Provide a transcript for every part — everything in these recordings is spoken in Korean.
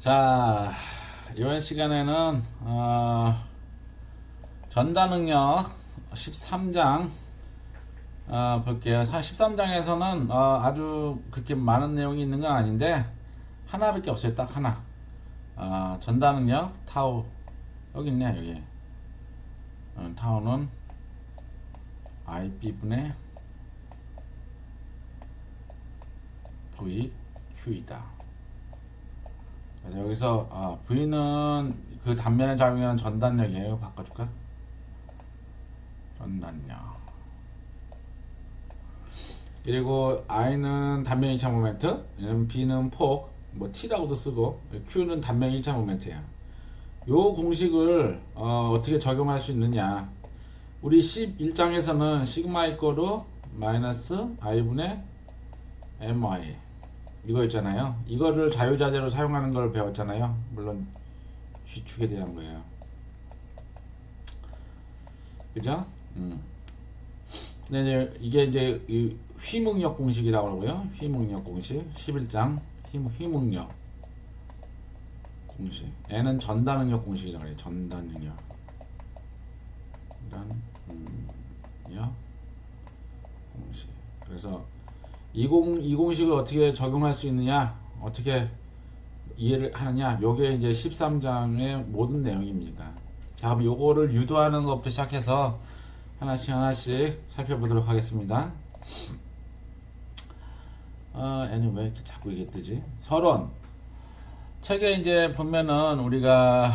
자, 이번 시간에는 전단능력 13장 볼게요. 13장에서는 아주 그렇게 많은 내용이 있는 건 아닌데 하나밖에 없어요. 딱 하나. 전단능력 타우 여기 있네. 여기 타우는 IB분의 VQ이다. 그래서 여기서 V는 그 단면에 작용하는 전단력이에요. 바꿔줄까? 전단력. 그리고 I는 단면 1차 모멘트, B는 폭, 뭐 T라고도 쓰고, Q는 단면 1차 모멘트예요. 요 공식을 어떻게 적용할 수 있느냐? 우리 11장에서는 시그마 이꼬르 마이너스 I분의 my 이거 있잖아요. 이거를 자유자재로 사용하는 걸 배웠잖아요. 물론 G축에 대한 거예요. 그죠? 근데 이제 이게 이제 이 휘묵력 공식이라고 하고요. 휘묵력 공식 11장 휘묵력 공식. N은 전단능력 공식이라고 해요. 전단능력. 전단능력 공식. 그래서 이 공식을 어떻게 적용할 수 있느냐, 어떻게 이해를 하느냐, 요게 이제 13장의 모든 내용입니다. 자, 그럼 요거를 유도하는 것부터 시작해서 하나씩 살펴보도록 하겠습니다. 애는 왜 이렇게 자꾸 이게 뜨지? 서론. 책에 이제 보면은 우리가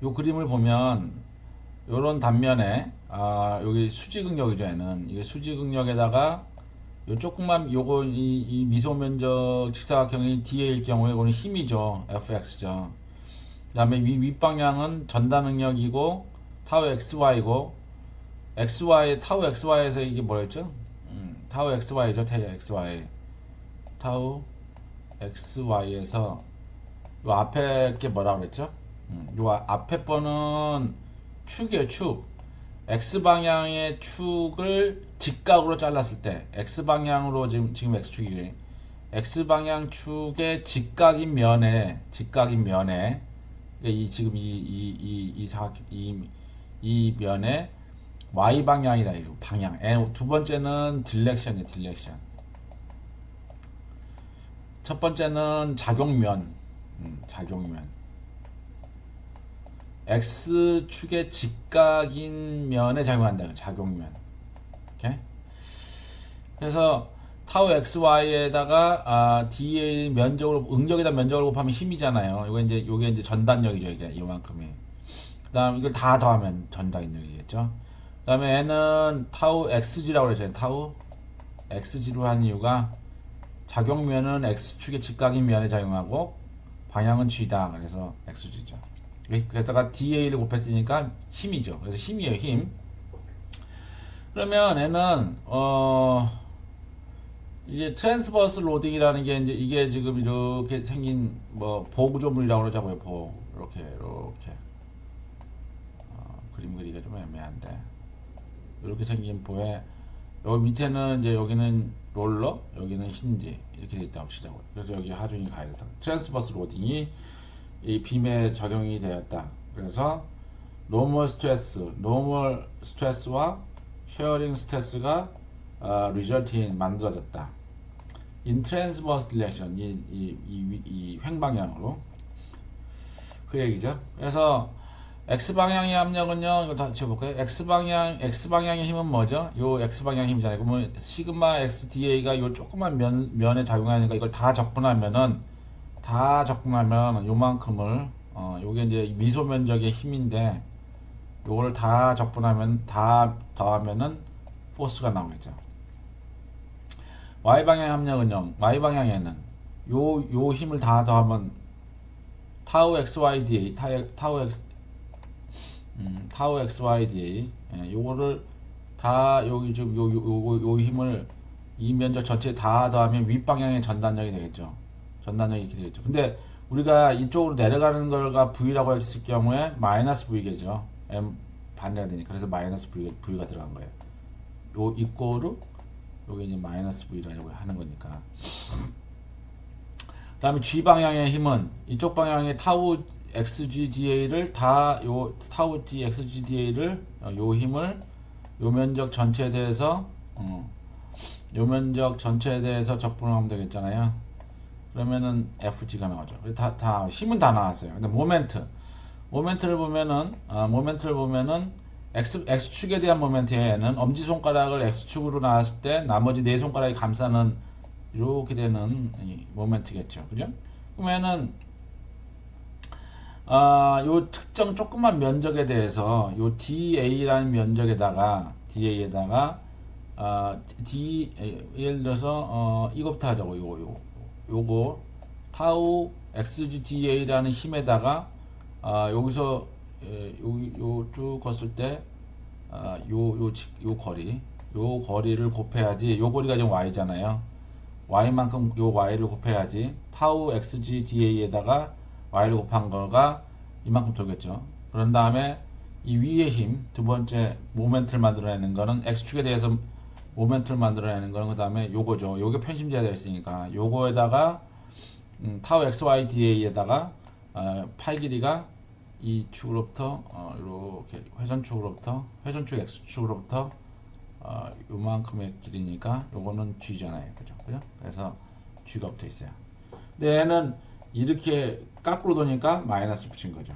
요 그림을 보면 요런 단면에 여기 수직응력이죠. 얘는 이게 수직응력에다가 요 조금만 요거 이 미소 면적 직사각형이 D일 경우에 이거는 힘이죠. Fx죠. 그 다음에 윗방향은 전단능력이고 타우 XY고 XY 타우 XY에서 이게 뭐였죠? 타우 XY죠. 타우 XY. 타우 XY에서 요 앞에 게 뭐라 그랬죠? 요 앞에 번은 축이에요. 축. X방향의 축을 직각으로 잘랐을 때 X방향으로 지금 X축이에요. X방향 축의 직각인 면에 이 지금 이 면에 Y방향이라 해요. 방향. 두 번째는 딜렉션이에요. 딜렉션. 첫 번째는 작용면. 작용면. X축의 직각인 면에 작용한다. 작용면. 오케이? 그래서 타우 XY에다가 D의 면적을 응력에다 면적을 곱하면 힘이잖아요. 요게 이제 전단력이죠. 이게 이만큼이. 그다음 이걸 다 더하면 전단력이겠죠. 그다음에 N은 타우 XG라고 그랬잖아요. 타우 XG로 한 이유가 작용면은 X축의 직각인 면에 작용하고 방향은 G다. 그래서 XG죠. 그래다가 DA를 곱했으니까 힘이죠. 그래서 힘이에요. 힘. 그러면 얘는 이제 트랜스버스 로딩이라는 게 이게 지금 이렇게 생긴 뭐 보구조물이라고 그러자고요. 이렇게 그림 그리기가 좀 애매한데 이렇게 생긴 보에 여기 밑에는 이제 여기는 롤러, 여기는 힌지 이렇게 돼 있다고 치자고요. 그래서 여기 하중이 가야 된다. 트랜스버스 로딩이 이 빔에 적용이 되었다. 그래서 노멀 스트레스와 쉐어링 스트레스가 리저트인 만들어졌다. 인 트랜스버스 딜렉션 이 횡방향으로 그 얘기죠. 그래서 X방향의 압력은요, 이거 다 지워볼까요? X방향의 힘은 뭐죠? 요 X방향 힘이잖아요. 그러면 시그마 XDA가 요 조그만 면에 작용하니까 이걸 다 적분하면 요만큼을 요게 이제 미소 면적의 힘인데 요걸 다 적분하면 다 더하면은 포스가 나오겠죠. Y방향 압력은요. Y방향에는 요 힘을 다 더하면 타우 XYDA 타우 XYDA 요거를 다 여기 좀 요 힘을 이 면적 전체에 다 더하면 윗방향의 전단력이 되겠죠. 전단력이 이렇게 되겠죠. 근데 우리가 이쪽으로 내려가는 걸가 V라고 했을 경우에 마이너스 V겠죠. M 반대가 되니까. 그래서 마이너스 V가 들어간 거예요. 요 이꼬르 요게 이제 마이너스 V라고 하는 거니까. 그다음에 G 방향의 힘은 이쪽 방향의 타우 XGDA를 다 요 타우 D XGDA를 요 힘을 요 면적 전체에 대해서 요 면적 전체에 대해서 적분을 하면 되겠잖아요. 그러면은 FG가 나오죠. 다 힘은 다 나왔어요. 근데 모멘트를 보면은 X축에 대한 모멘트에는 엄지손가락을 X축으로 나왔을 때 나머지 네 손가락이 감싸는 이렇게 되는 모멘트겠죠. 그죠? 그러면은 요 특정 조그만 면적에 대해서 요 DA라는 면적에다가 DA에다가 예를 들어서 이거부터 하자고. 요거 타우 XGDA라는 힘에다가 여기서 쭉 걷을 때 요 거리를 곱해야지. 요 거리가 지금 y잖아요. y만큼 요 y를 곱해야지 타우 XGDA에다가 y를 곱한 거가 이만큼 돌겠죠. 그런 다음에 이 위의 힘, 두 번째 모멘트를 만들어내는 거는 x축에 대해서 모멘트를 만들어내는 거는 그 다음에 요거죠. 요게 편심제가 되어 있으니까 요거에다가 타우 XYDA에다가 팔 길이가 이 축으로부터 이렇게 회전축 x축으로부터 요만큼의 길이니까 요거는 g잖아요. 그죠? 그래서 g가 붙어 있어요. 근데 얘는 이렇게 거꾸로 도니까 마이너스 붙인 거죠.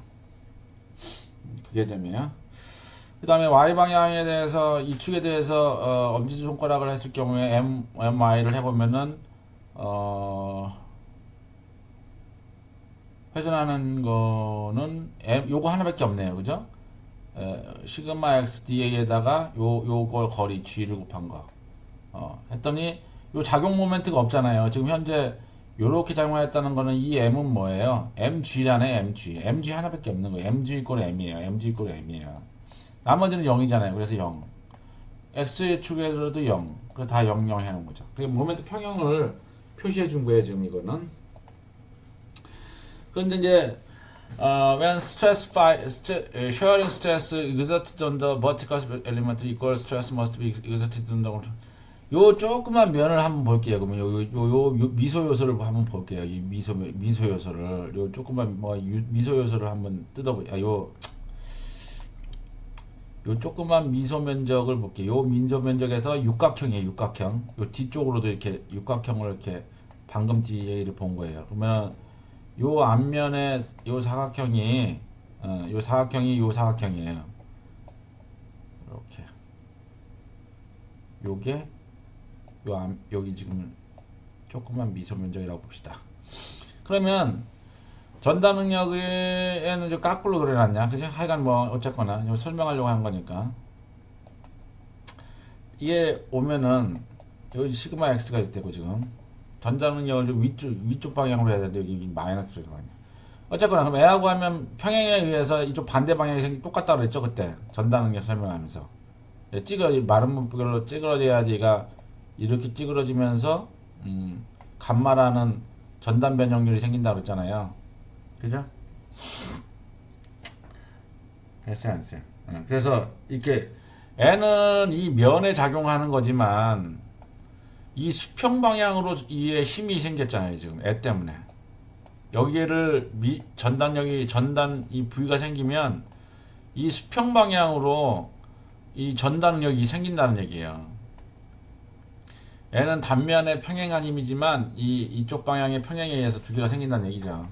그게 되면 그 다음에 y 방향에 대해서 이 축에 대해서 엄지손가락을 했을 경우에 my를 해보면은 회전하는 거는 요거 하나밖에 없네요. 그죠? 시그마 x da에다가 요거 거리 g를 곱한 거 했더니 요 작용 모멘트가 없잖아요. 지금 현재 요렇게 작용했다는 거는 이 m은 뭐예요? mg라네. mg 하나밖에 없는 거예요. mg 이꼴 m이에요. 나머지는 0이잖아요. 그래서 0. x의 축에서도 0. 그래서 다 0, 0 해놓은 거죠. 그리고 모멘트 평형을 표시해 준 거예요. 지금 이거는. 그런데 이제 when sharing stress exerted on the vertical element equal stress must be exerted on the 요 조그만 면을 한번 볼게요. 그러면 요 미소 요소를 한번 볼게요. 이 미소 요소를 요 조그만 미소 요소를 한번 뜯어보자. 요 조그만 미소 면적을 볼게요. 요 미소 면적에서 육각형이에요. 육각형. 요 뒤쪽으로도 이렇게 육각형을 이렇게 방금 뒤에를 본 거예요. 그러면 요 앞면에 요 사각형이 요 사각형이에요. 이렇게. 요게 여기 지금 조그만 미소 면적이라고 봅시다. 그러면 전달 능력에는 좀 거꾸로 그려놨냐, 그죠? 하여간 뭐 어쨌거나 설명하려고 한 거니까 이게 오면은 여기 시그마 x가 있대고 지금 전달 능력을 좀 위쪽 방향으로 해야 되는데 여기 마이너스로 들어가냐. 어쨌거나 그럼 애하고 하면 평행에 의해서 이쪽 반대 방향이 똑같다고 그랬죠 그때 전달 능력 설명하면서. 마른 문구로 찌그러져야지 얘가 이렇게 찌그러지면서 감마라는 전단 변형률이 생긴다고 그랬잖아요. 그죠? 됐어요, 안 됐어요? 그래서 이렇게 N은 이 면에 작용하는 거지만 이 수평 방향으로 이에 힘이 생겼잖아요. 지금 애 때문에 여기를 전단 이 부위가 생기면 이 수평 방향으로 이 전단력이 생긴다는 얘기예요. 얘는 단면의 평행한 힘이지만 이쪽 방향의 평행에 의해서 두 개가 생긴다는 얘기죠.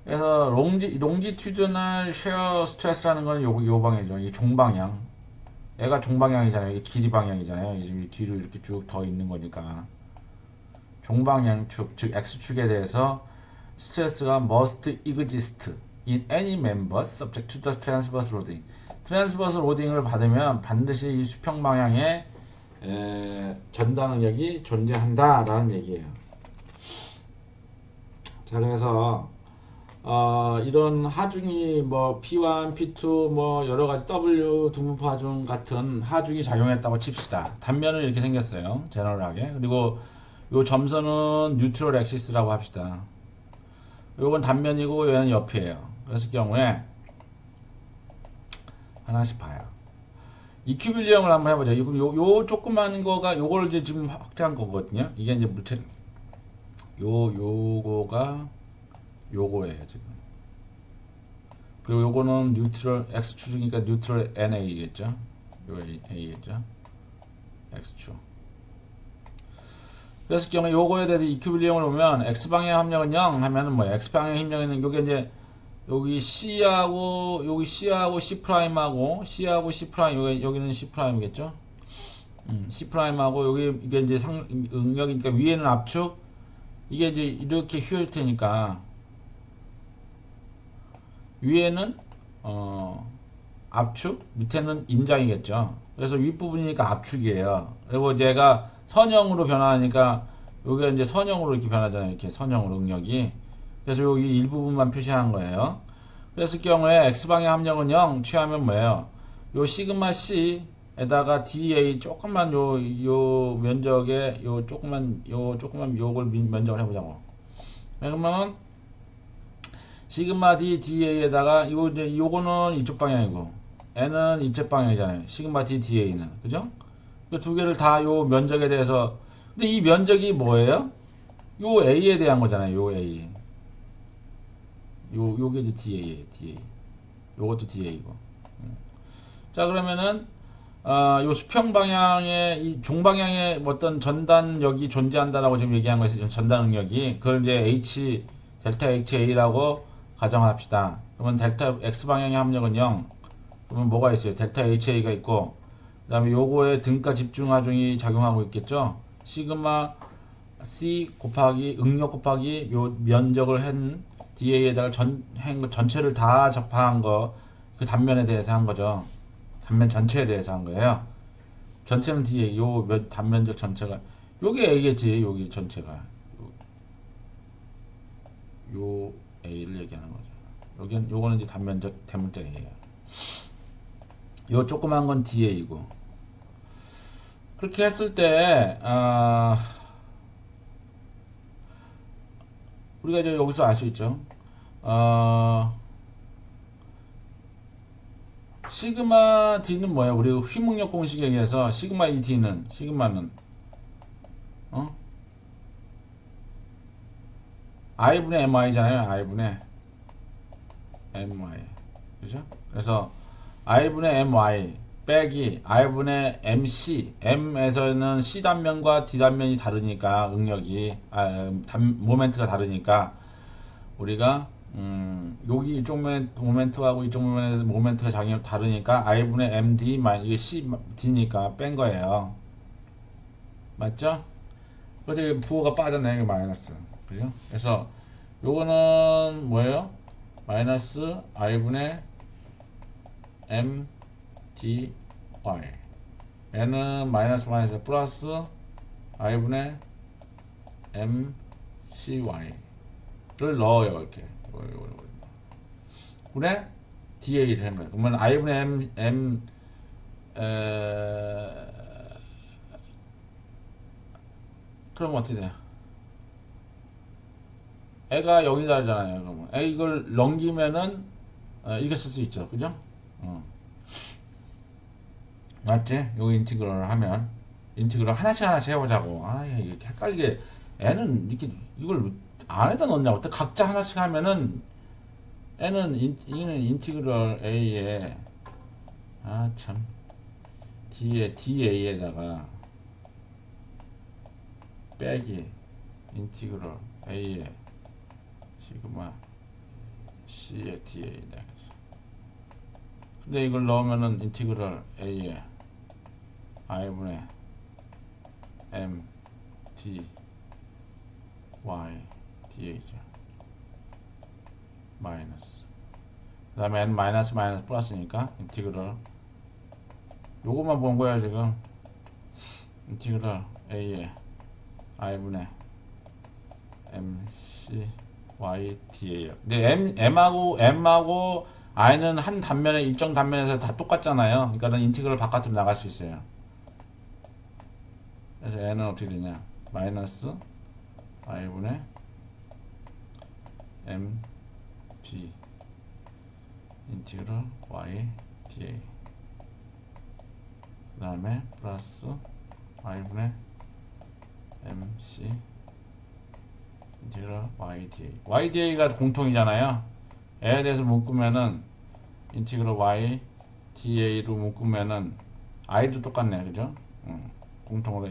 그래서 롱지튜드널 쉐어 스트레스라는 건 요 방향이죠. 이 종방향. 얘가 종방향이잖아요. 이게 길이 방향이잖아요. 이 뒤로 이렇게 쭉 더 있는 거니까. 종방향축, 즉 x축에 대해서 스트레스가 must exist in any member subject to the transverse loading. 트랜스버스 로딩을 받으면 반드시 이 수평 방향에 전달 능력이 존재한다라는 얘기예요. 자, 그래서 이런 하중이 뭐 P1, P2 뭐 여러 가지 W 등분포 하중 같은 하중이 작용했다고 칩시다. 단면은 이렇게 생겼어요. 제너럴하게. 그리고 요 점선은 뉴트럴 엑시스라고 합시다. 요건 단면이고 얘는 옆이에요. 그랬을 경우에 하나씩 봐요. 이큐빌리엄을 한번 해보자. 요 조그만 거가 요걸 이제 지금 확대한 거거든요. 이게 이제 요거가 요거예요 지금. 그리고 요거는 뉴트럴 x축이니까 뉴트럴 na겠죠. 요 a겠죠. x축. 그래서 경우 요거에 대해서 이큐빌리엄을 보면 x 방향 합력은 0 하면은 뭐야? x 방향 합력은 요게 이제 여기 C하고 여기 C하고 C 프라임하고 C하고 C 프라임 여기는 C 프라임이겠죠? C 프라임하고 여기 이게 이제 응력이니까 위에는 압축 이게 이제 이렇게 휘어질 테니까 위에는 압축 밑에는 인장이겠죠. 그래서 윗부분이니까 압축이에요. 그리고 얘가 선형으로 변화하니까 여기가 이제 선형으로 이렇게 변하잖아요. 이렇게 선형으로 응력이. 그래서 여기 일부분만 표시한 거예요. 그랬을 경우에 x방향 합력은 0 취하면 뭐예요? 요 시그마 c에다가 dA 조금만 요 면적에 요 조금만 요걸 면적을 해보자고. 그러면 시그마 d da에다가 요거는 이쪽 방향이고 n은 이쪽 방향이잖아요. 시그마 d da는 그죠? 그 두 개를 다 요 면적에 대해서 근데 이 면적이 뭐예요? 요 a에 대한 거잖아요. 요 a 요게 이제 DA예요, DA. 요것도 DA고. 자, 그러면은, 요 수평 방향의, 이 종방향의 어떤 전단력이 존재한다라고 지금 얘기한 거에서 전단 응력이, 그걸 이제 델타 HA라고 가정합시다. 그러면 델타 X방향의 합력은 0. 그러면 뭐가 있어요? 델타 HA가 있고, 그 다음에 요거에 등가 집중 하중이 작용하고 있겠죠? 시그마 C 곱하기, 응력 곱하기 요 면적을 한 DA에다가 전체를 다 접한 거, 그 단면에 대해서 한 거죠. 단면 전체에 대해서 한 거예요. 전체는 DA, 단면적 전체가, 요게 A겠지, 여기 전체가. 요 A를 얘기하는 거죠. 요거는 이제 단면적, 대문자 A예요. 요 조그만 건 DA이고. 그렇게 했을 때, 우리가 이제 여기서 알 수 있죠. 시그마 D는 뭐야? 우리 휘목력 공식에 의해서 시그마 ED는 시그마는 I분의 MI잖아요. I분의 MI 그죠? 그래서 I분의 MI 빼기 I분의 MC M에서는 C 단면과 D 단면이 다르니까 응력이 모멘트가 다르니까 우리가 여기 이쪽 모멘트하고 이쪽 모멘트가 장이 다르니까 I분의 MD 이게 C D니까 뺀 거예요. 맞죠? 그런데 부호가 빠졌네. 이거 마이너스. 그죠? 그래서 요거는 뭐예요? 마이너스 I분의 M D Y 얘는 마이너스 플러스 I분의 M C Y를 넣어요. 이렇게 그래? DA를 하는 거예요. 그러면 I분의 그럼 어떻게 돼요? 애가 여기 다르잖아요. 그러면 이걸 넘기면은 이렇게 쓸 수 있죠. 그죠? 맞지? 여기 인티그럴을 하면 인티그럴 하나씩 해보자고. 이렇게 헷갈리게 애는 이렇게 이걸 안에다 넣냐고. 각자 하나씩 하면은 애는 이는 인티그럴 A에 참 D에 DA에다가 빼기 인티그럴 A에 시그마 C에 DA다. 근데 이걸 넣으면은 인티그럴 A에 I분의 M D Y DA죠. 마이너스. 그 다음에 N 마이너스 플러스니까 인티그럴 요것만 본 거야 지금. 인티그럴 A에 I분의 M C Y DA요. 근데 M하고 I는 한 단면에 일정 단면에서 다 똑같잖아요. 그러니까 인티그럴 바깥으로 나갈 수 있어요. 그래서 N은 어떻게 되냐? 마이너스 I분의 M D 인티그럴 Y DA 그 다음에 플러스 I분의 MC 인티그럴 YDA가 공통이잖아요. A에 대해서 묶으면은 인티그럴 YDA로 묶으면은 I도 똑같네, 그죠? 공통으로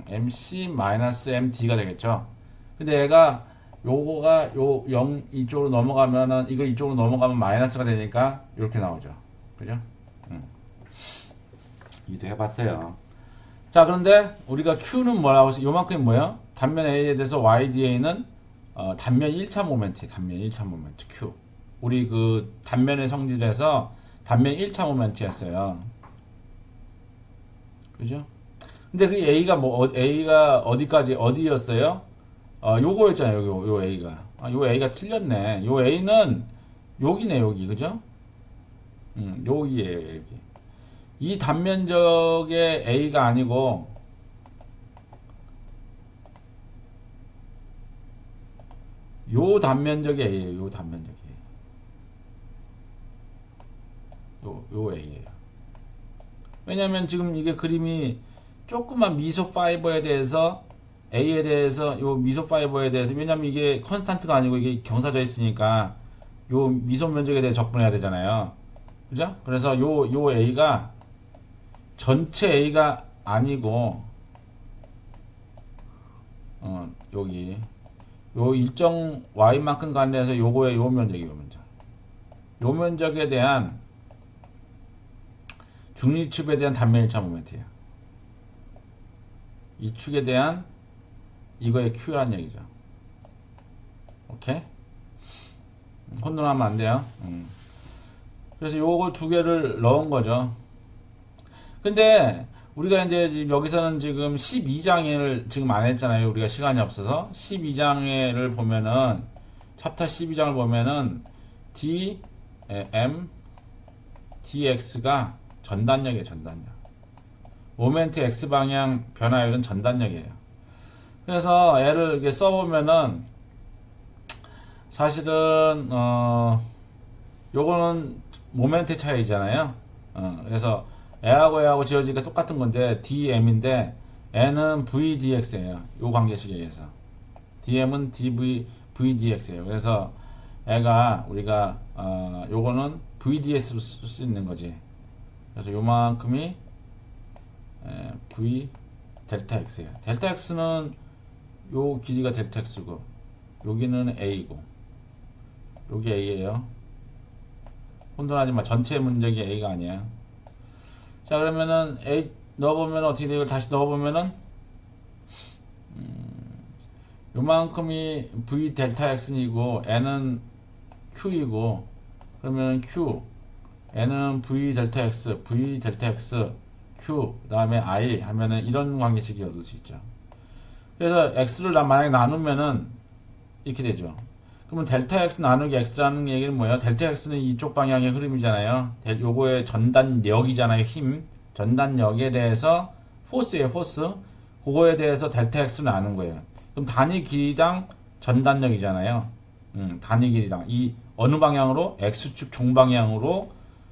MC-MD가 되겠죠. 근데 얘가 요거가 요 0 이쪽으로 넘어가면은 이거 이쪽으로 넘어가면 마이너스가 되니까 이렇게 나오죠. 그죠? 이도 해봤어요. 자, 그런데 우리가 Q는 뭐라고 해서 요만큼이 뭐야? 단면 A에 대해서 YDA는 단면 1차 모멘트예요. 단면 1차 모멘트 Q. 우리 그 단면의 성질에서 단면 1차 모멘트였어요. 그죠? 근데 그 A가 A가 어디였어요? 요거였잖아요. 요 A가. 요 A가 틀렸네. 요 A는 여기네, 여기. 그죠? 여기에요, 여기. 이 단면적의 A가 아니고 요 단면적의 A예요. 요 단면적의 A. 요 A예요. 왜냐면 지금 이게 그림이 조그만 미소 파이버에 대해서 A에 대해서 요 미소 파이버에 대해서 왜냐면 이게 컨스탄트가 아니고 이게 경사져 있으니까 요 미소 면적에 대해 접근해야 되잖아요. 그죠? 그래서 요 A가 전체 A가 아니고 여기 요 일정 Y만큼 관련해서 요거의 요 면적이 요 면적. 요 면적에 대한 중립축에 대한 단면 1차 모멘트예요. 이 축에 대한 이거의 Q란 얘기죠. 오케이? 혼돈하면 안 돼요. 그래서 요걸 두 개를 넣은 거죠. 근데 우리가 이제 지금 여기서는 지금 12장을 지금 안 했잖아요. 우리가 시간이 없어서 12장을 보면은 챕터 12장을 보면은 dx가 전단력이에요. 전단력. 모멘트 x 방향 변화율은 전단력이에요. 그래서 얘를 이렇게 써보면은 사실은 요거는 모멘트 차이잖아요. 그래서 애하고 지어지기가 똑같은 건데 dm인데 n은 vdx예요. 요 관계식에 의해서 dm은 vdx예요. 그래서 애가 우리가 요거는 vds로 쓸 수 있는 거지. 그래서 요만큼이 v 델타 x예요. 델타 x는 요 길이가 델타 x고 여기는 a고 요게 a예요. 혼돈하지 마. 전체 문적이 a가 아니야. 자, 그러면은 a 넣어보면 어떻게 돼요? 다시 넣어보면은 요만큼이 v 델타 x이고 n은 q이고 그러면 q n은 v 델타 x q 그 다음에 i 하면은 이런 관계식이 얻을 수 있죠. 그래서 x를 만약에 나누면은 이렇게 되죠. 그러면 델타 x 나누기 x라는 얘기는 뭐예요? 델타 x는 이쪽 방향의 흐름이잖아요. 요거의 전단력이잖아요. 힘. 전단력에 대해서 포스예요. 포스. 그거에 대해서 델타 x를 나눈 거예요. 그럼 단위 길이당 전단력이잖아요. 단위 길이당. 이 어느 방향으로? x축 종방향으로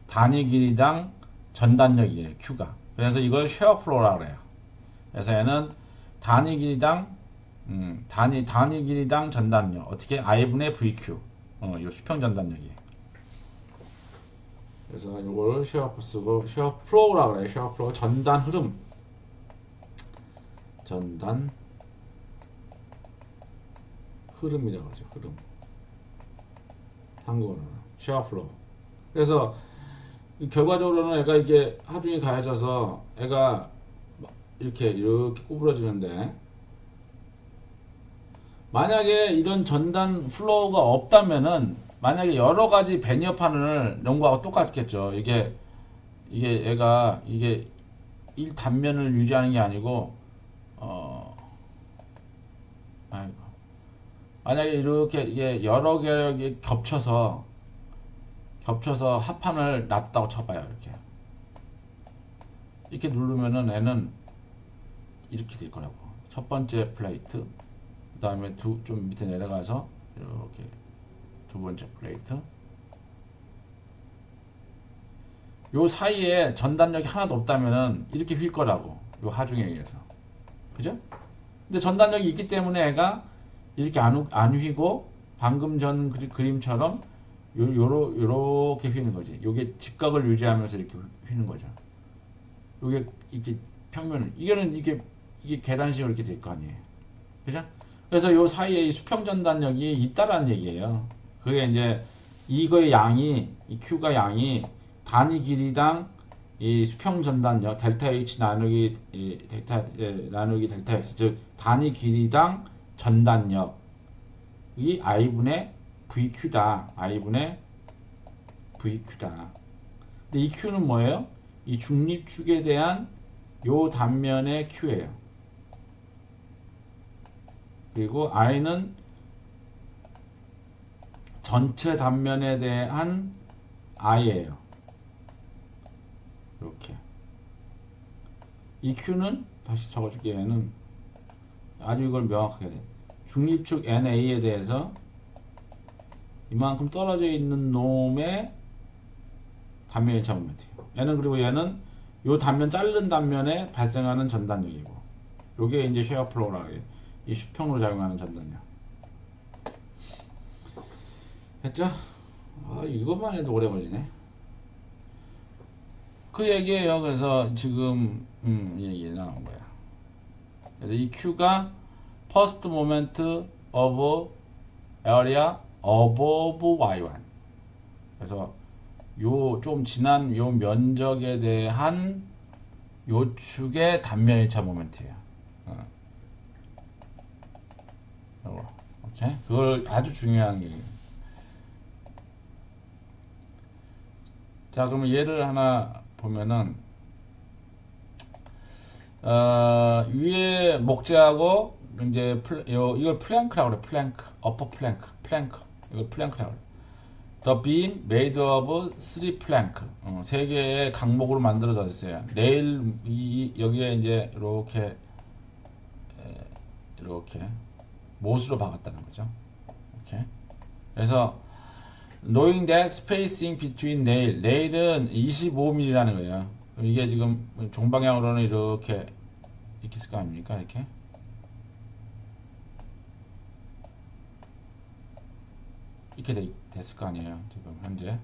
단위 길이당 전단력이에요. q가. 그래서 이걸 쉐어 플로우라고 그래요. 그래서 얘는 단위 길이당 단위 길이당 전단력 어떻게 i분의 vq 요 수평 전단력이에요. 그래서 이걸 쉐어 쓰고 쉐어 플로우라고 그래요. 쉐어 플로우 전단 흐름 전단 흐름이라고 하죠. 흐름 한국어로는 쉐어 플로우. 그래서 결과적으로는 애가 이게 하중이 가해져서 애가 이렇게 구부러지는데 만약에 이런 전단 플로우가 없다면은 만약에 여러 가지 배니어판을 연구하고 똑같겠죠. 이게 얘가 이게 1단면을 유지하는 게 아니고 만약에 이렇게 이게 여러 개력이 겹쳐서 합판을 놨다고 쳐봐요. 이렇게 누르면은 얘는 이렇게 될 거라고. 첫 번째 플레이트, 그 다음에 좀 밑에 내려가서 이렇게 두 번째 플레이트. 요 사이에 전단력이 하나도 없다면은 이렇게 휠 거라고. 요 하중에 의해서. 그죠? 근데 전단력이 있기 때문에 애가 이렇게 안 휘고 방금 전 그림처럼 요렇게 휘는 거지. 요게 직각을 유지하면서 이렇게 휘는 거죠. 요게 이렇게 평면을 이게 계단식으로 이렇게 될 거 아니에요. 그죠? 그래서 요 사이에 이 수평 전단력이 있다라는 얘기예요. 그게 이제 이거의 양이 이 Q가 양이 단위 길이당 이 수평 전단력 델타 H 나누기 델타 X 즉 단위 길이당 전단력이 I분의 VQ다. I분의 VQ다. 근데 이 Q는 뭐예요? 이 중립축에 대한 요 단면의 Q예요. 그리고 I는 전체 단면에 대한 I예요. 이렇게. 이 Q는 다시 적어줄게요. 얘는 아주 이걸 명확하게 돼. 중립축 NA에 대해서 이만큼 떨어져 있는 놈의 단면 일차 모멘트예요. 얘는 그리고 얘는 요 단면 자른 단면에 발생하는 전단력이고, 요게 이제 쉐어 플로우라고 해요. 이 수평으로 작용하는 전단력. 했죠? 아, 이것만 해도 오래 걸리네. 그 얘기예요. 그래서 지금 얘기 나온 거야. 그래서 이 Q가 first moment of area above y1. 그래서 요 좀 지난 요 면적에 대한 요 축의 단면 1차 모멘트예요. 요거. 오케이? 그걸 아주 중요한 게. 자, 그러면 예를 하나 보면은 위에 목재하고 이제 이걸 플랭크라고 그래. 플랭크, 어퍼 플랭크, 이걸 플랭크라고 그래. The beam made of three plank. 세 개의 강목으로 만들어져 있어요. 내일 여기에 이제 이렇게 못으로 박았다는 거죠. 오케이. 그래서 knowing that spacing between nail은 25mm라는 거예요. 이게 지금 종방향으로는 이렇게 있을 거 아닙니까? 이렇게. 이렇게 됐을 거 아니에요. 지금 현재.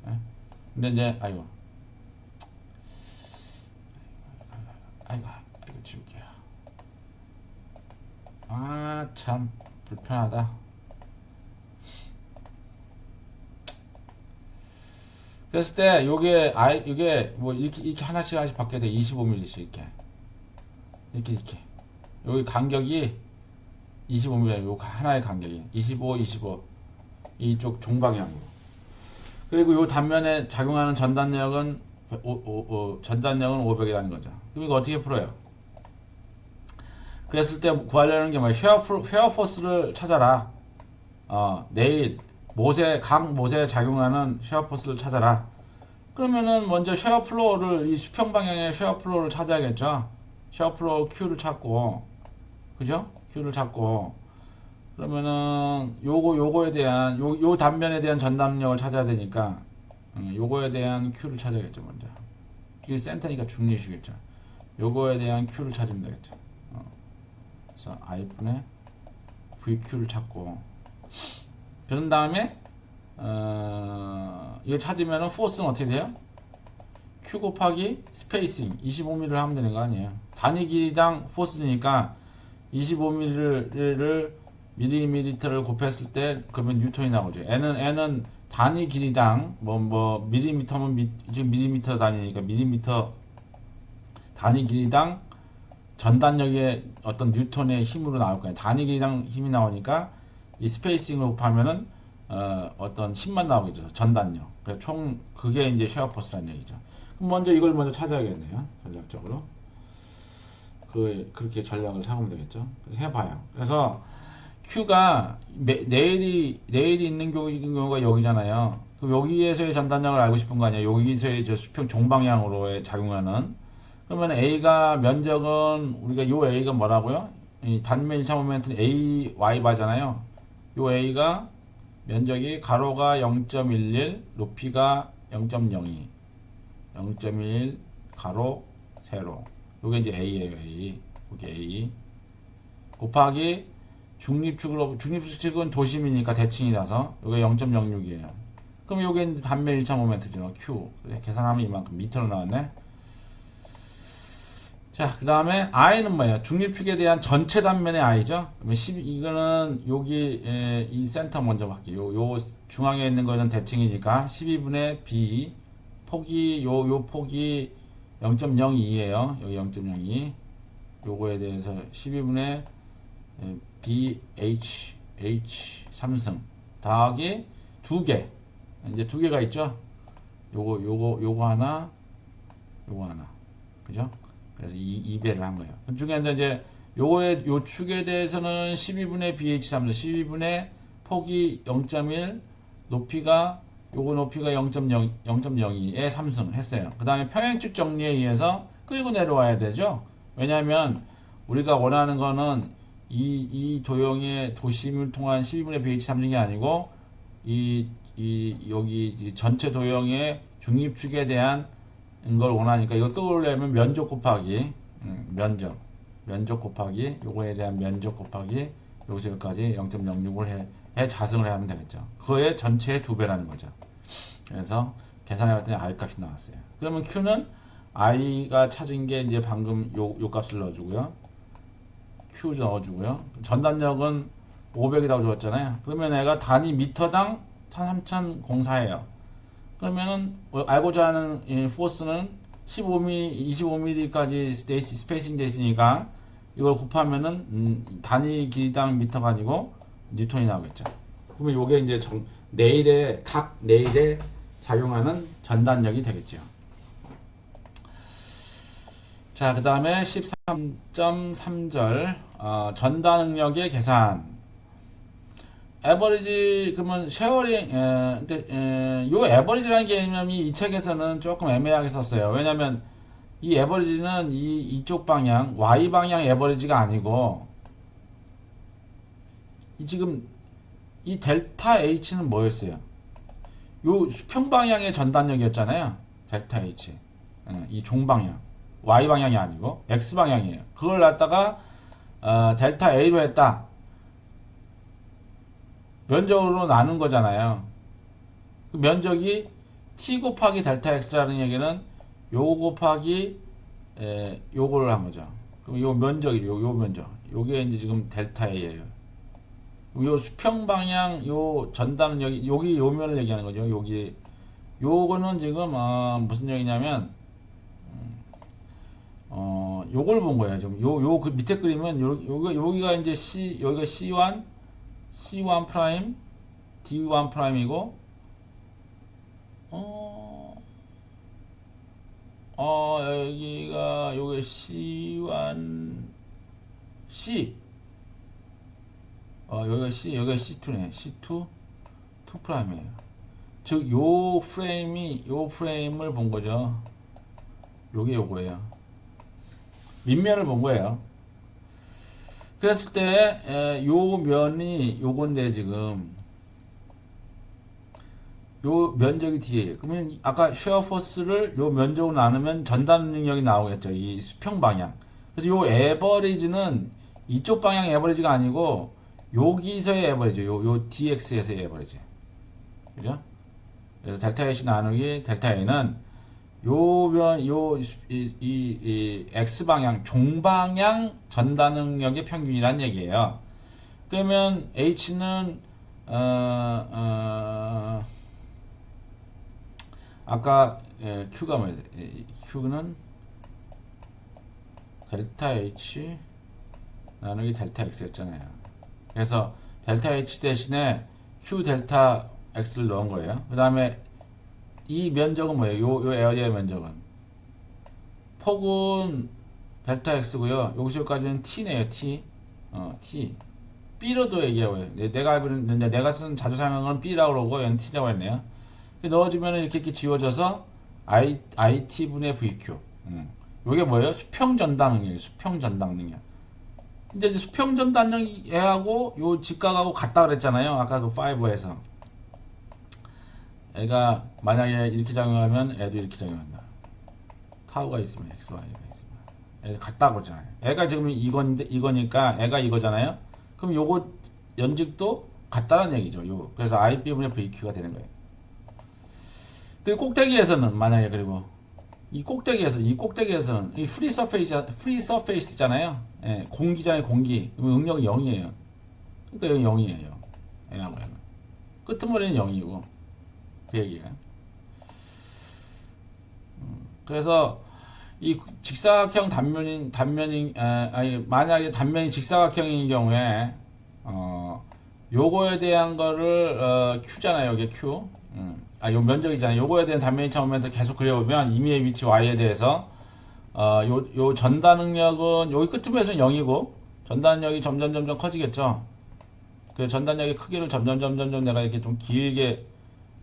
네? 근데 이제 아이고 지울게요. 아, 참 불편하다. 그랬을 때 이게 뭐 이렇게 하나씩 바뀌어야 돼. 25mm씩 이렇게 여기 간격이 25mm. 요 하나의 간격이 25 이쪽 종방향으로. 그리고 요 단면에 작용하는 전단력은 500이라는 거죠. 그럼 이거 어떻게 풀어요? 그랬을 때 구하려는 게 뭐야? 쉐어 포스를 찾아라. 내일 각 못에 작용하는 쉐어 포스를 찾아라. 그러면은 먼저 쉐어 플로우를 이 수평 방향의 쉐어 플로우를 찾아야겠죠. 쉐어 플로우 Q를 찾고, 그죠? Q를 찾고. 그러면은 요거에 대한 요 단면에 대한 전단력을 찾아야 되니까 요거에 대한 Q를 찾아야겠죠. 먼저. 이게 센터니까 중립이겠죠. 요거에 대한 Q를 찾으면 되겠죠. 그래서 I분의 VQ를 찾고, 그런 다음에 이걸 찾으면은 포스는 어떻게 돼요? Q 곱하기 스페이싱 25mm를 하면 되는 거 아니에요. 단위 길이당 포스니까 25mm를 밀리미터를 곱했을 때 그러면 뉴턴이 나오죠. N은 단위 길이당 밀리미터면 지금 밀리미터 단위니까 밀리미터 단위 길이당 전단력의 어떤 뉴턴의 힘으로 나올 거예요. 단위 길이당 힘이 나오니까 이 스페이싱을 곱하면은 어떤 힘만 나오겠죠. 전단력. 그래서 총 그게 이제 쉐어 포스라는 얘기죠. 그럼 먼저 이걸 먼저 찾아야겠네요. 전략적으로. 그렇게 전략을 사보면 되겠죠. 그래서 해봐요. 그래서 Q가 내일이 있는 경우가 여기잖아요. 그럼 여기에서의 전단력을 알고 싶은 거 아니에요? 여기서의 저 수평 종방향으로의 작용하는. 그러면 A가 면적은 우리가 요 A가 뭐라고요? 이 단면 1차 모멘트는 A, Y 바잖아요. 요 A가 면적이 가로가 0.11, 높이가 0.02, 0.1 가로 세로. 요게 이제 A예요. A. 요게 A. 곱하기 중립축은 도심이니까 대칭이라서 이게 0.06이에요. 그럼 요게 단면 1차 모멘트죠. Q. 그래, 계산하면 이만큼 미터로 나왔네. 자, 그 다음에 I는 뭐예요? 중립축에 대한 전체 단면의 I죠. 그러면 이거는 여기 이 센터 먼저 할게요. 요 중앙에 있는 거는 대칭이니까 12분의 B 폭이 요 폭이 0.02예요. 여기 0.02. 요거에 대해서 12분의 BH 3승 더하기 2개. 이제 2개가 있죠. 요거 하나, 요거 하나. 그죠? 그래서 2배를 한 거예요. 그 중에서 이제 요 축에 대해서는 12분의 BH3승, 12분의 폭이 0.1, 높이가 요거 높이가 0.02의 3승 했어요. 그 다음에 평행축 정리에 의해서 끌고 내려와야 되죠. 왜냐하면 우리가 원하는 거는 이 도형의 도심을 통한 12분의 BH3승이 아니고 여기 전체 도형의 중립축에 대한 걸 원하니까 이걸 끌어오려면 면적 곱하기 면적 곱하기 요거에 대한 면적 곱하기 여기서 여기까지 0.06을 해 자승을 하면 되겠죠. 그거의 전체의 2배라는 거죠. 그래서 계산해봤더니 I 값이 나왔어요. 그러면 Q는 I가 찾은 게 이제 방금 요 값을 넣어주고요. Q 넣어주고요. 전단력은 500이라고 줬잖아요. 그러면 얘가 단위 미터당 13,004예요. 그러면은 알고자 하는 포스는 25mm까지 스페이싱 돼 있으니까 이걸 곱하면은 단위 길이당 미터가 아니고 뉴턴이 나오겠죠. 그러면 요게 이제 각 네일에 작용하는 전단력이 되겠죠. 자, 그 다음에 13.3절 전단 능력의 계산. 에버리지 그러면 쉐어링 요 에버리지라는 개념이 이 책에서는 조금 애매하게 썼어요. 왜냐면 이 에버리지는 이쪽 방향 Y 방향 에버리지가 아니고 지금 이 델타 H는 뭐였어요? 요 수평 방향의 전단력이었잖아요. 델타 H 이 종방향 Y 방향이 아니고 X 방향이에요. 그걸 갖다가 델타 A로 했다. 면적으로 나눈 거잖아요. 그 면적이 T 곱하기 델타 X라는 얘기는 요 곱하기 요거를 한 거죠. 그럼 요 면적이죠. 요 면적. 요게 이제 지금 델타 A예요. 요 수평 방향 요 전단은 여기 요 면을 얘기하는 거죠. 여기 요거는 지금 무슨 얘기냐면 요걸 본 거예요. 지금 요 그 밑에 그림은 여기가 이제 여기가 C1 프라임, D1 프라임이고, 여기가 요게 C1, 여기가 C2네. C2 프라임이에요. 즉, 요 프레임을 본 거죠. 요게 요거예요. 밑면을 본 거예요. 그랬을 때, 요 면이 요건데, 지금. 요 면적이 D예요. 그러면 아까 쉐어 포스를 요 면적으로 나누면 전단 능력이 나오겠죠. 이 수평 방향. 그래서 요 에버리지는 이쪽 방향 에버리지가 아니고, 여기서의 에버리지. 요 DX에서의 에버리지. 그죠? 그래서 델타 H 나누기 델타 A는 이 X방향, 종방향 전단 능력의 평균이란 얘기예요. 그러면 H는, 아까, Q가 뭐였어요? Q는 델타 H 나누기 델타 X였잖아요. 그래서 델타 H 대신에 Q 델타 X를 넣은 거예요. 그 다음에 이 면적은 뭐예요? 요 에어리어 면적은 폭은 델타 X고요. 여기서까지는 T네요. T. T. B로도 얘기하고요. 내가 쓴 자주 사용하는 건 B라고 그러고 얘는 T라고 했네요. 넣어주면 이렇게 지워져서 IT분의 VQ. 요게 뭐예요? 수평 전단 능력이에요. 수평 전단 능력. 근데 수평 전단 능력하고 요 직각하고 같다 그랬잖아요. 아까 그 5에서. 애가 만약에 이렇게 작용하면 애도 이렇게 작용한다. 타우가 있으면 XY가 있으면 같다고 했잖아요. 애가 지금 이거니까 애가 이거잖아요. 그럼 요거 연직도 같다는 얘기죠. 요. 그래서 IB분의 VQ가 되는 거예요. 그리고 꼭대기에서는 만약에 그리고 이 꼭대기에서는 이 프리 서페이스잖아요. 예, 공기잖아요, 공기. 그러면 응력이 0이에요. 그러니까 여기 0이에요. 얘하고 얘는. 끄트머리는 0이고. 그 얘기예요. 그래서 이 직사각형 만약에 단면이 직사각형인 경우에 요거에 대한 거를 Q잖아요. 이게 Q. 요 면적이잖아요. 요거에 대한 단면이차 모멘트 계속 그려보면 임의의 위치 Y에 대해서 요 전단 능력은 여기 끄트머리에서는 0이고 전단력이 점점 커지겠죠. 그 전단력의 크기를 점점 내가 이렇게 좀 길게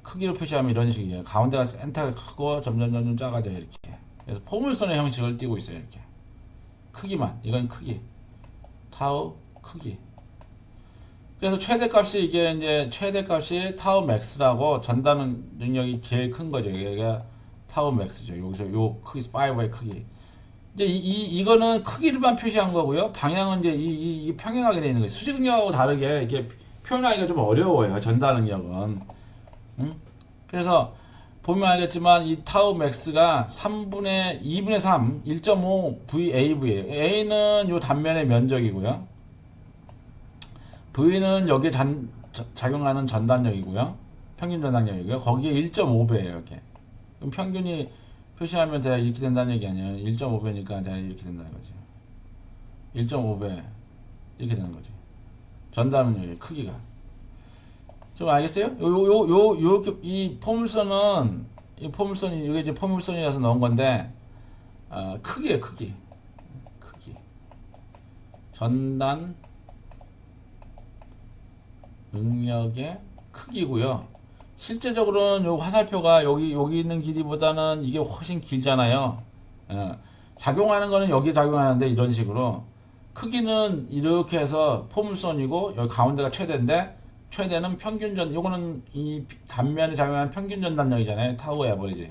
크기로 표시하면 이런 식이에요. 가운데가 센터가 크고 점점 작아져요. 이렇게. 그래서 포물선의 형식을 띄고 있어요. 이렇게. 크기만. 이건 크기. 타우 크기. 그래서 최대값이 이게 이제 최대값이 타우 맥스라고 전단 능력이 제일 큰 거죠. 이게 타우 맥스죠. 여기서 요 크기 5의 크기. 이제 이거는 크기를만 표시한 거고요. 방향은 이제 이 평행하게 되어 있는 거예요. 수직 능력하고 다르게 이게 표현하기가 좀 어려워요. 전단 능력은. 그래서 보면 알겠지만 이 타우 맥스가 2분의 3, 1.5 VAV예요. A는 요 단면의 면적이고요. V는 여기에 작용하는 전단력이고요. 평균 전단력이고요. 거기에 1.5배예요. 이렇게. 그럼 평균이 표시하면 대략 이렇게 된다는 얘기 아니에요. 1.5배니까 대략 이렇게 된다는 거지. 1.5배 이렇게 되는 거지. 전단력의 크기가. 좀 알겠어요? 이 포물선이 이게 이제 포물선이라서 넣은 건데, 크기예요, 크기. 전단 능력의 크기고요. 실제적으로는 요 화살표가 여기 있는 길이보다는 이게 훨씬 길잖아요. 작용하는 거는 여기에 작용하는데 이런 식으로 크기는 이렇게 해서 포물선이고 여기 가운데가 최대인데 최대는 요거는 이 단면에 작용하는 평균 전단력이잖아요. 타우 에버리지.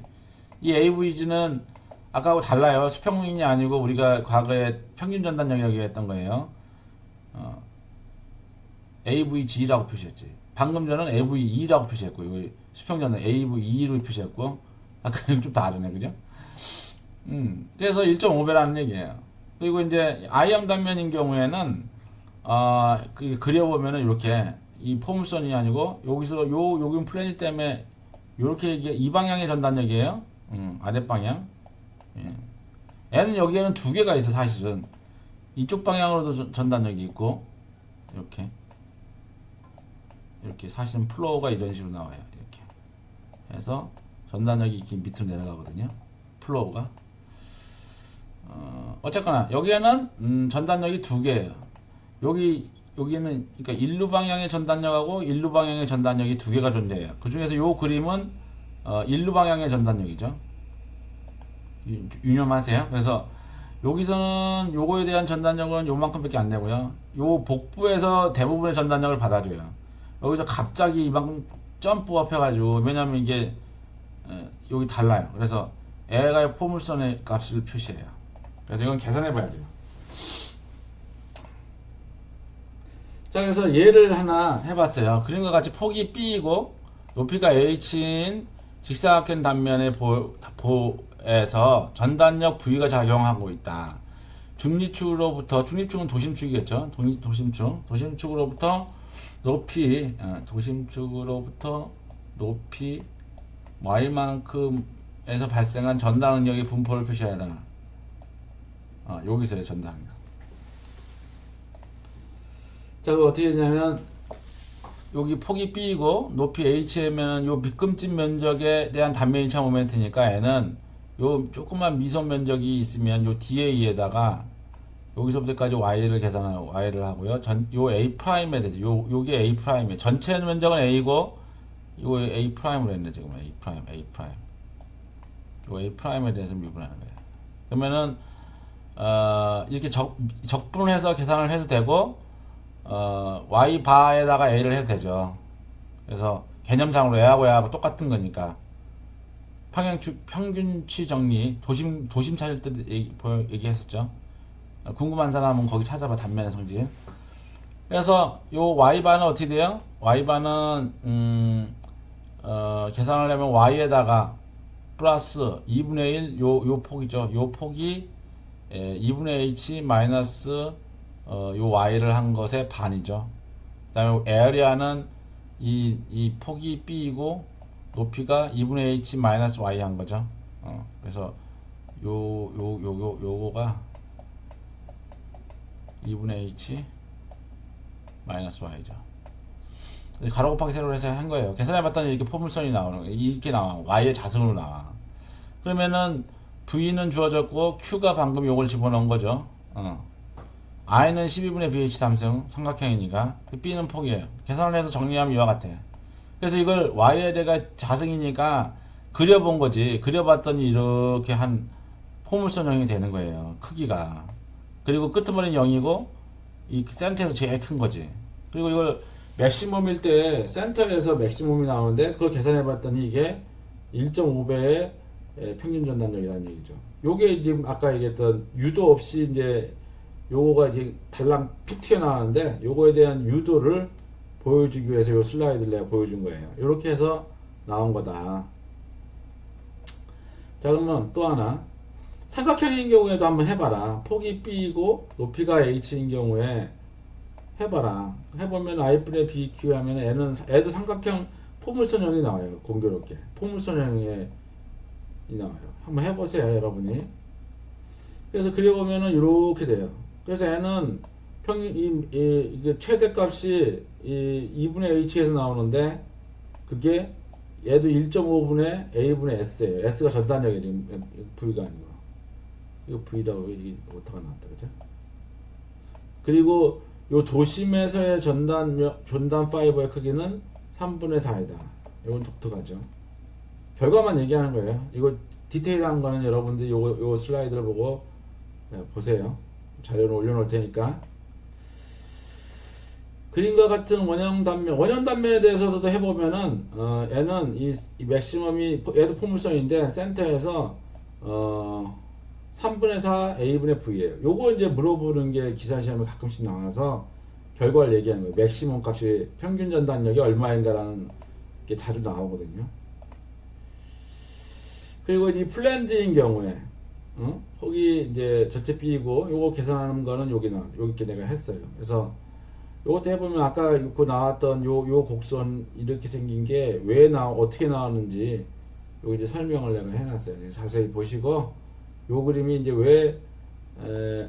이 AVG는 아까하고 달라요. 수평이 아니고 우리가 과거에 평균 전단력이라고 얘기했던 거예요. AVG라고 표시했지. 방금 전에는 AVE라고 표시했고, 이거 수평 전단 AVE로 표시했고, 아까는 좀 다르네, 그죠? 그래서 1.5배라는 얘기예요. 그리고 이제 I형 단면인 경우에는 그려보면은 이렇게 이 포물선이 아니고 여기서 여기 플래닛 때문에 이렇게 이게 이 방향의 전단력이에요. 아랫 방향. 예. 얘는 여기에는 두 개가 있어 사실은. 이쪽 방향으로도 전단력이 있고 이렇게 사실은 플로우가 이런 식으로 나와요. 이렇게 해서 전단력이 이렇게 밑으로 내려가거든요. 플로우가. 어쨌거나 여기에는 전단력이 두 개예요. 여기는 그러니까 일루 방향의 전단력하고 일루 방향의 전단력이 두 개가 존재해요. 그 중에서 요 그림은 일루 방향의 전단력이죠. 유념하세요. 그래서 여기서는 요거에 대한 전단력은 요만큼밖에 안 되고요. 요 복부에서 대부분의 전단력을 받아줘요. 여기서 갑자기 이만큼 점프업 해가지고 왜냐면 이게 여기 달라요. 그래서 애가 포물선의 값을 표시해요. 그래서 이건 계산해 봐야 돼요. 자, 그래서 예를 하나 해봤어요. 그림과 같이 폭이 B이고 높이가 H인 직사각형 단면의 보에서 전단력 V가 작용하고 있다. 중립축은 도심축이겠죠. 도심축으로부터 높이 Y만큼에서 발생한 전단 능력의 분포를 표시하라. 여기서의 전단 능력. 자, 그거 어떻게 되냐면 여기 폭이 B이고 높이 H면 요 밑금집 면적에 대한 단면 1차 모멘트니까 얘는 요 조그만 미소 면적이 있으면 요 DA에다가 여기서부터까지 Y를 하고요. 요 A 프라임에 대해서 요게 A 프라임에 전체 면적은 A고 이거 A 프라임으로 했네 지금 A 프라임. 요 A 프라임에 대해서 미분하는 거예요. 그러면은 이렇게 적분을 해서 계산을 해도 되고 Y 바에다가 A를 해도 되죠. 그래서 개념상으로 A하고 똑같은 거니까 평균치 정리 도심 찾을 때 얘기했었죠. 궁금한 사람은 거기 찾아봐. 단면의 성질. 그래서 요 y바는 어떻게 돼요? y바는 계산을 하면 y에다가 플러스 2분의 1 요 폭이죠. 요 폭이 2분의 h 마이너스 요 y를 한 것의 반이죠. 그 다음에 에어리아는 이 폭이 b이고 높이가 2분의 h 마이너스 y 한 거죠. 그래서 요거가 2분의 h 마이너스 y죠. 가로 곱하기 세로로 해서 한 거예요. 계산해봤더니 이렇게 포물선이 나오는 거예요. 이렇게 나와. y의 자승으로 나와. 그러면은 v는 주어졌고 q가 방금 요걸 집어넣은 거죠. i는 12분의 bh 3승 삼각형이니까 b는 폭이에요. 계산을 해서 정리하면 이와 같아. 그래서 이걸 y에 대가 자승이니까 그려본 거지. 그려봤더니 이렇게 한 포물선형이 되는 거예요. 크기가. 그리고 끄트머리는 0이고 이 센터에서 제일 큰 거지. 그리고 이걸 맥시멈일 때 센터에서 맥시멈이 나오는데 그걸 계산해 봤더니 이게 1.5배의 평균 전단력이라는 얘기죠. 요게 지금 아까 얘기했던 유도 없이 이제 요거가 이제 달랑 툭 튀어나오는데 요거에 대한 유도를 보여주기 위해서 요 슬라이드를 내가 보여준 거예요. 이렇게 해서 나온 거다. 자, 그러면 또 하나. 삼각형인 경우에도 한번 해봐라. 폭이 b이고 높이가 h인 경우에 해봐라. 해보면 i분의 bq 하면 애도 삼각형 포물선형이 나와요. 공교롭게 포물선형이 나와요. 한번 해보세요, 여러분이. 그래서 그려보면은 이렇게 돼요. 그래서 애는 이게 최대값이 2분의 h에서 나오는데 그게 얘도 1.5분의 a분의 s예요. s가 전단력이에요. 지금 v가 아니고 이거 v라고 이게 오타가 나왔다, 그죠? 그리고 요 도심에서의 전단 파이버의 크기는 3분의 4이다. 이건 독특하죠. 결과만 얘기하는 거예요. 이거 디테일한 거는 여러분들이 요 슬라이드를 보고 보세요. 자료를 올려놓을 테니까. 그림과 같은 원형 단면에 대해서도 해보면은 얘는 이 맥시멈이 얘도 포물선인데 센터에서 3분의 4 a분의 v예요. 요거 이제 물어보는 게 기사 시험에 가끔씩 나와서 결과를 얘기하는 거예요. 맥시멈 값이 평균 전단력이 얼마인가라는 게 자주 나오거든요. 그리고 이 플랜지인 경우에 폭이 이제 전체 b이고 요거 계산하는 거는 여기 내가 했어요. 그래서 요것도 해보면 아까 그 나왔던 요 곡선 이렇게 생긴 게 왜 어떻게 나왔는지 여기 이제 설명을 내가 해놨어요. 자세히 보시고 요 그림이 이제 왜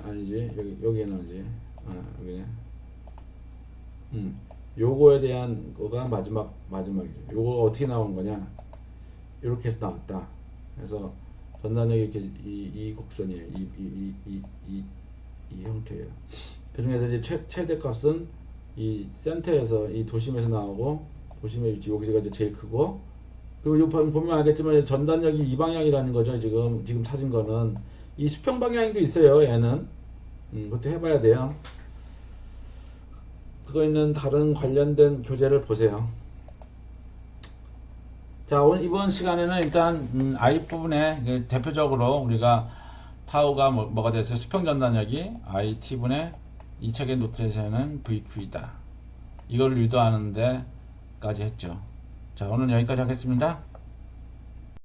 아니지 여기에 나오지 여기네. 요거에 대한 거가 마지막이죠. 요거 어떻게 나온 거냐 이렇게 해서 나왔다. 그래서 전단력이 이렇게 이 곡선이에요. 이 형태예요. 그 중에서 이제 최대값은 이 센터에서 이 도심에서 나오고 도심의 위치 여기가 이제 제일 크고 그리고 요 보면 알겠지만 전단력이 이 방향이라는 거죠. 지금 찾은 거는 이 수평 방향도 있어요. 얘는 그것도 해봐야 돼요. 그거 있는 다른 관련된 교재를 보세요. 자, 오늘 이번 시간에는 일단 I 부분에 대표적으로 우리가 타우가 뭐가 됐어요? 수평 전단력이 IT분의 이 책의 노트에서는 VQ이다. 이걸 유도하는 데까지 했죠. 자, 오늘 여기까지 하겠습니다.